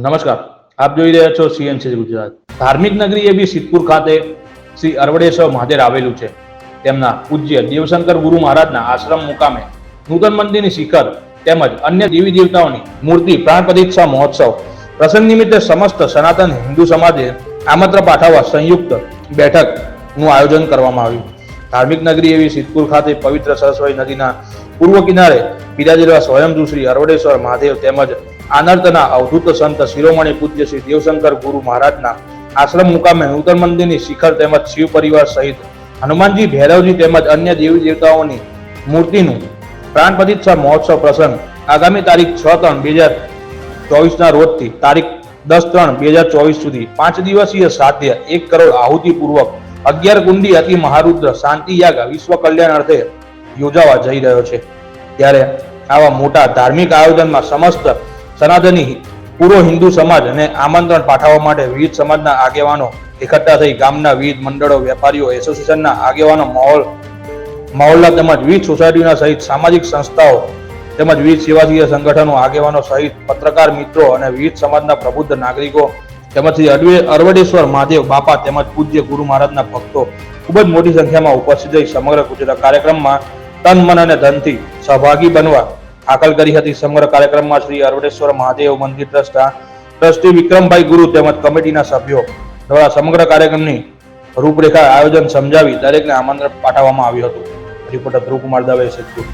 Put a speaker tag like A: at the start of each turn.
A: નમસ્કાર, આપ જોઈ રહ્યા છો સીએનસી ગુજરાત। ધાર્મિક નગરી એવી સિદ્ધપુર ખાતે શ્રી અરવડેશ્વર મહાદેવ આવેલું છે। તેમના પૂજ્ય દેવશંકર ગુરુ મહારાજના આશ્રમ મુકામે નૂતન મંદિરની શિખર તેમજ અન્ય દેવી દેવતાઓની મૂર્તિ પ્રાણ પ્રતિષ્ઠા મહોત્સવ પ્રસંગ નિમિત્તે સમસ્ત સનાતન હિન્દુ સમાજે આમંત્રણ પાઠવવા સંયુક્ત બેઠકનું આયોજન કરવામાં આવ્યું। ધાર્મિક નગરી એવી સિદ્ધપુર ખાતે પવિત્ર સરસ્વતી નદીના પૂર્વ કિનારે બિરાજેલા સ્વયંભૂ શ્રી અરવડેશ્વર મહાદેવ તેમજ આનર્તના અવધૂત સંત શિરોમણી પૂજ્ય શ્રી દેવશંકર ગુરુ મહારાજના આશ્રમ મુકામે નૂતન મંદિરની શિખર તેમજ શિવ પરિવાર સહિત હનુમાનજી, ભૈરવજી તેમજ અન્ય દેવી દેવતાઓની મૂર્તિનું પ્રાણ પ્રતિષ્ઠા મહોત્સવ પ્રસંગ આગામી તારીખ 6/3/2024 રોજથી તારીખ 10/3/2024 સુધી 5 દિવસીય સાધ્ય 1 કરોડ આહુતિ પૂર્વક 11 કુંડી અતિ મહારુદ્ર શાંતિ યાગ વિશ્વ કલ્યાણ અર્થે યોજાવા જઈ રહ્યો છે। ત્યારે આવા મોટા ધાર્મિક આયોજનમાં સમસ્ત સનાતની પૂર્વ હિન્દુ સમાજને આમંત્રણ પાઠવવા માટે વિવિધ સમાજના આગેવાનો એકઠા થઈ ગામના વિવિધ મંડળો, વેપારીઓ, એસોસિએશનના આગેવાનો, મહોલ્લા તેમજ વિવિધ સોસાયટીના સહિત સામાજિક સંસ્થાઓ તેમજ વિવિધ સેવાકીય સંગઠનો આગેવાનો સહિત પત્રકાર મિત્રો અને વિવિધ સમાજના પ્રબુદ્ધ નાગરિકો તેમજ શ્રી અરવડેશ્વર મહાદેવ બાપા તેમજ પૂજ્ય ગુરુ મહારાજના ભક્તો ખૂબ જ મોટી સંખ્યામાં ઉપસ્થિત રહી સમગ્ર ગુજરાત કાર્યક્રમમાં તન, મન અને ધનથી સહભાગી બનવા હાકલ કરી હતી। સમગ્ર કાર્યક્રમમાં શ્રી અરવડેશ્વર મહાદેવ મંદિર ટ્રસ્ટી વિક્રમભાઈ ગુરુ તેમજ કમિટીના સભ્યો દ્વારા સમગ્ર કાર્યક્રમની રૂપરેખા આયોજન સમજાવી દરેકને આમંત્રણ પાઠવવામાં આવ્યું હતું। રિપોર્ટર ધ્રુવ કુમાર દવે, સિદ્ધપુર।